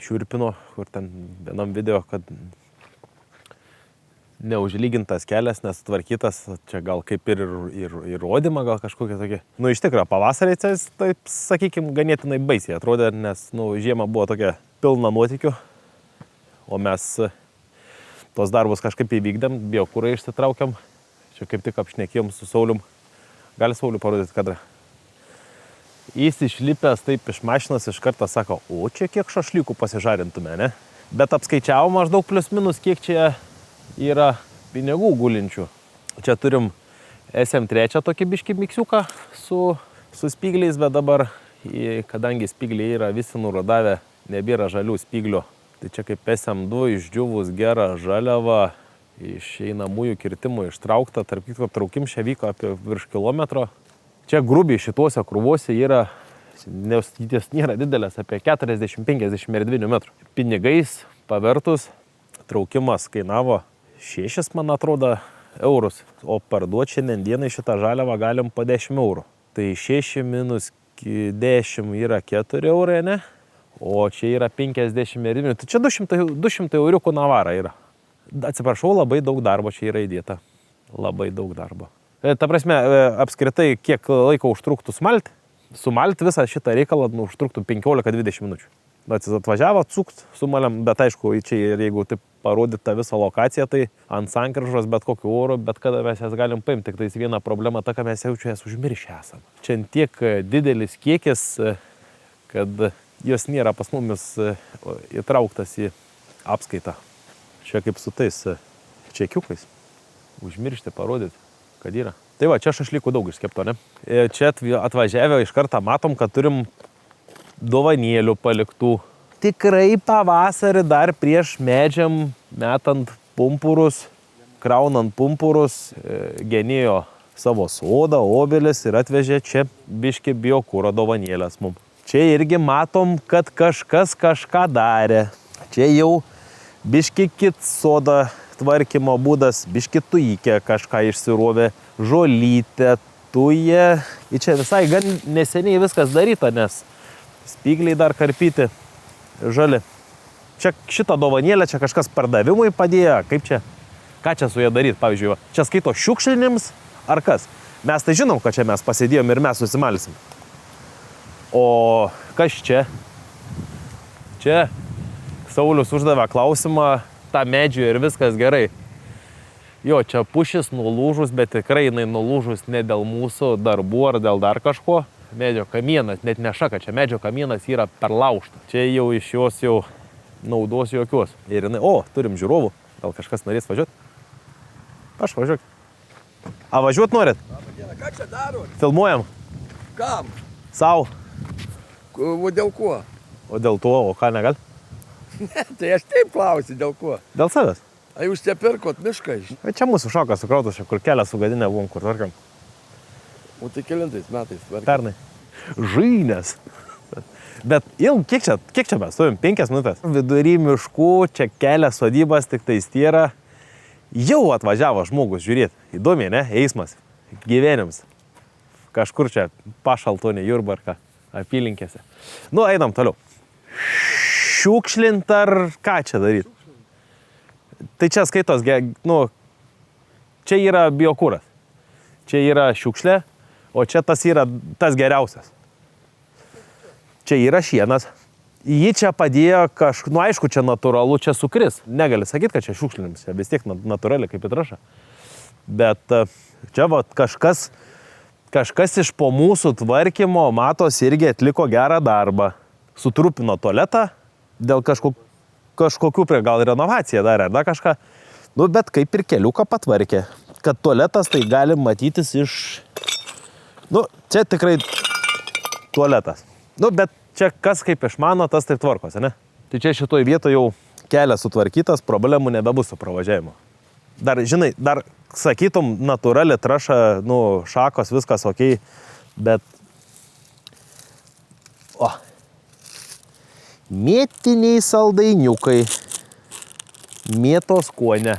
šiurpino, kur ten vienam video, kad neužlygintas kelias, nesutvarkytas, čia gal kaip ir įrodymą, gal kažkokie tokie. Nu, iš tikrųjų, pavasarį tai, taip, sakykime, ganėtinai baisiai atrodė, nes, nu, žiema buvo tokia pilna nuotykių, o mes tos darbus kažkaip įvykdėm, biokurą išsitraukiam, čia kaip tik apšnekėjom su Saulium. Gali Sauliu parodyti kadrą? Jis išlipęs taip iš mašinos iš karto sako, o čia kiek šašlykų pasižarintume, ne? Bet apskaičiavo maždaug plius minus, kiek čia yra pinigų gulinčių. Čia turim SM3 tokį biškį miksiuką su spygliais, bet dabar, kadangi spygliai yra visi nurodavę, nebėra žalių spyglių. Tai čia kaip SM2 išdžiūvus gerą žaliavą, iš einamųjų kirtimų ištraukta, tarp kitko traukim čia vyko apie virš kilometro. Čia grubiai šituose krūvose yra, nes nėra didelės, apie 40-50 erdvinių metrų. Pinigais pavertus traukimas kainavo 6, man atrodo, eurus, o parduoti šiandien dienai šitą žaliavą galim po 10 eurų. Tai 6 minus 10 yra 4 eurai, ne? O čia yra 50 erdvinių. Tai čia 200 euriukų navara yra. Atsiprašau, labai daug darbo čia yra įdėta. Labai daug darbo. Ta prasme, apskritai, kiek laiko užtruktų sumalt? Sumalt visą šitą reikalą užtruktų 15-20 minučių. Atvažiavo, cukt, sumalėm, bet aišku, čia ir jeigu taip parodyt tą visą lokaciją, tai ant sankryžos bet kokiu oru, bet kada mes jas galim paimti. Tik tais viena problema ta, kad mes jau čia jas užmiršę esam. Čia tiek didelis kiekis, kad jos nėra pas mumis įtrauktas į apskaitą. Čia kaip su tais čekiukais. Užmiršti parodyti, kad yra. Tai va, čia šašlykų daug išskepto, ne? Čia atvažiavę iš karto matom, kad turim dovanėlių paliktų. Tikrai pavasarį dar prieš medžiam metant pumpurus, kraunant pumpurus, genėjo savo sodą, obelis ir atvežė čia biškį biokuro dovanėlės mums. Čia irgi matom, kad kažkas kažką darė. Čia jau biškį kit soda tvarkymo būdas, biškį tujikė kažką išsirovė, žolytė, tuje. Ir čia visai gan neseniai viskas daryta, nes spygliai dar karpyti žali. Čia šitą dovanėlę čia kažkas pardavimui padėjo, kaip čia, ką čia su jie daryti, pavyzdžiui, čia skaito šiukšlinims ar kas. Mes tai žinom, kad čia mes pasidėjom ir mes susimalsim. O kas čia? Čia Saulius uždavė klausimą, tą medžių ir viskas gerai. Jo, čia pušis nulūžus, bet tikrai jinai nulūžus ne dėl mūsų darbų ar dėl dar kažko. Medžio kamienas, net ne šaka, čia medžio kamienas yra perlaužta. Čia jau iš jos jau naudos jokios. Ir jinai, turim žiūrovų, gal kažkas norės važiuoti? Aš važiuok. A, važiuot norit? Labą dieną, ką čia darot? Filmuojam. Kam? Sau. O dėl ko? O dėl to, o ką negal? Ne, tai aš taip klausiu, dėl ko? Dėl savęs. A jūs čia pirkot mišką? Čia mūsų šokas sukrautas, kur kelią sugadinę buvom, kur tvarkam. O tai kelintais metais tvarkėm? Pernai. Žainės. Bet kiek čia mes stovim? 5 minutės. Vidury miškų, čia kelias sodybas, tik tais tiera. Jau atvažiavo žmogus žiūrėti. Įdomiai, ne? Eismas. Gyvenims. Kažkur čia Pašaltonė, Jurbarka, apylinkėse. Nu, einam toliau. Šiukšlint ar ką čia daryti? Tai čia skaitos, čia yra biokuras. Čia yra šiukšlė, o čia tas yra tas geriausias. Čia yra šienas. Jį čia padėjo aišku, čia natūralu, čia sukris. Negali sakyti, kad čia šiukšlinims, čia vis tiek natūraliai kaip į trąšą. Bet čia kažkas iš po mūsų tvarkymo, matos, irgi atliko gerą darbą. Sutrupino tualetą, dėl kažkokių gal renovaciją darė, ar kažką. Nu, bet kaip ir keliuką patvarkė. Kad tualetas tai gali matytis iš... Nu, čia tikrai tualetas. Nu, bet čia kas kaip išmano, tas taip tvarkosi, ne? Tai čia šitoj vietoje jau kelias sutvarkytas, problemų nebebus su pravažiavimu. Dar, žinai, sakytum, natūrali trąša, šakos, viskas okei, bet... Mėtiniai saldainiukai. Mėtos skonė.